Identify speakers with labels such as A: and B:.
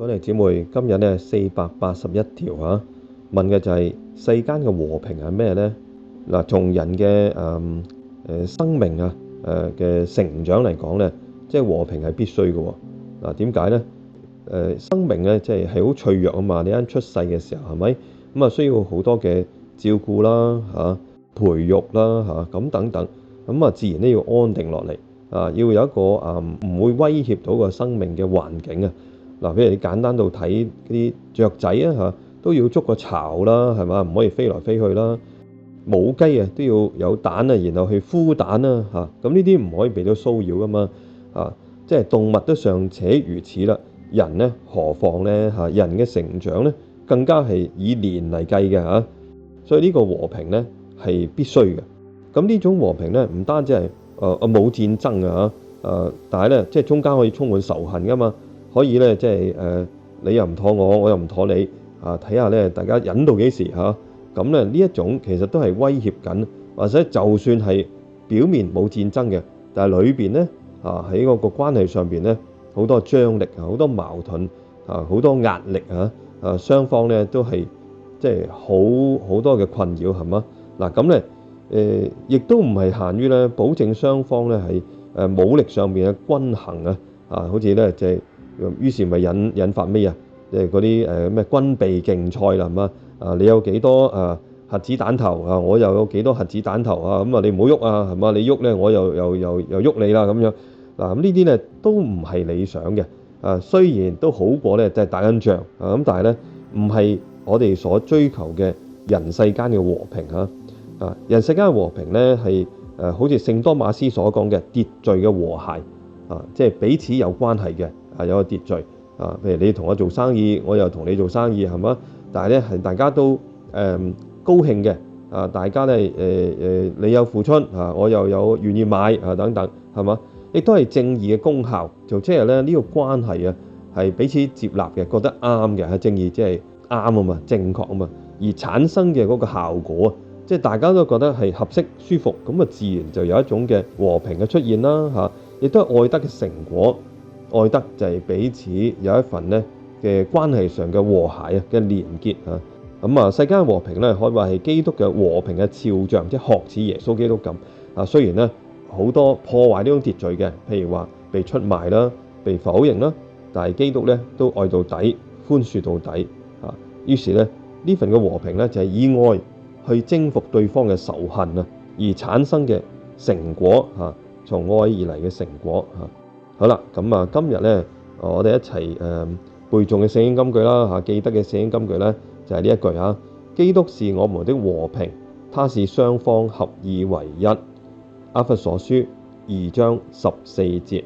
A: 各位姊妹，今日咧481條問嘅就係世間嘅和平係咩呢？嗱，從人嘅生命嘅成長嚟講咧，即係和平係必須嘅喎。嗱，點解呢？生命咧即係好脆弱啊嘛！你啱出世嘅時候係咪咁需要好多嘅照顧啦、培育啦咁等等，咁自然咧要安定落嚟要有一個唔會威脅到個生命嘅環境啊。嗱，譬如你簡單到睇啲雀仔都要築個巢啦，係嘛？唔可以飛來飛去啦。母雞都要有蛋然後去孵蛋啦咁呢啲唔可以被到騷擾噶嘛即係動物都尚且如此啦，人呢何況呢人嘅成長呢更加係以年嚟計嘅所以呢個和平呢係必須嘅。咁呢種和平呢唔單止係冇戰爭但係呢即係中間可以充滿仇恨噶嘛。可以咧，即係你又唔妥我，我又唔妥你睇下咧，大家忍到幾時咁咧？呢一種其實都係威脅緊，或者就算係表面冇戰爭嘅，但係裏邊咧喺嗰個關係上邊咧好多張力好多矛盾好多壓力雙方咧都係即係好多嘅困擾係嘛？嗱咁咧亦都唔係限於咧保證雙方咧係武力上面嘅均衡好似咧即係。於是咪引發咩即係嗰啲咩軍備競賽啦，係嘛？你有幾多核子彈頭我又有幾多核子彈頭咁你唔好喐係嘛？你喐咧，我又喐你啦咁樣。嗱咁呢啲咧都唔係理想嘅雖然都好過咧即係打緊仗咁，但係咧唔係我哋所追求嘅人世間嘅和平人世間嘅和平咧係好似聖多馬斯所講嘅秩序嘅和諧即係彼此有關係嘅。有個秩序譬如你同我做生意，我又同你做生意係嘛？但係咧係大家都高興嘅大家咧你有付出我又有願意買等等係嘛？亦都係正義嘅功效，就即係咧呢個關係係彼此接納嘅，覺得啱嘅正義即係啱嘛，正確嘛，而產生嘅嗰個效果即係大家都覺得係合適舒服，咁自然就有一種嘅和平嘅出現啦亦都係愛德嘅成果。愛德就係彼此有一份咧嘅關係上嘅和諧嘅連結咁世間和平咧可以話係基督嘅和平嘅肖像，即係學似耶穌基督咁雖然咧好多破壞呢種秩序嘅，譬如話被出賣啦、被否認啦，但係基督咧都愛到底、寬恕到底於是咧呢份嘅和平咧就係以愛去征服對方嘅仇恨而產生嘅成果從愛而嚟嘅成果好啦，咁今日咧，我哋一齊背誦嘅聖經金句啦記得嘅聖經金句咧就係呢一句基督是我們的和平，他是雙方合而為一。阿弗所書2章14節。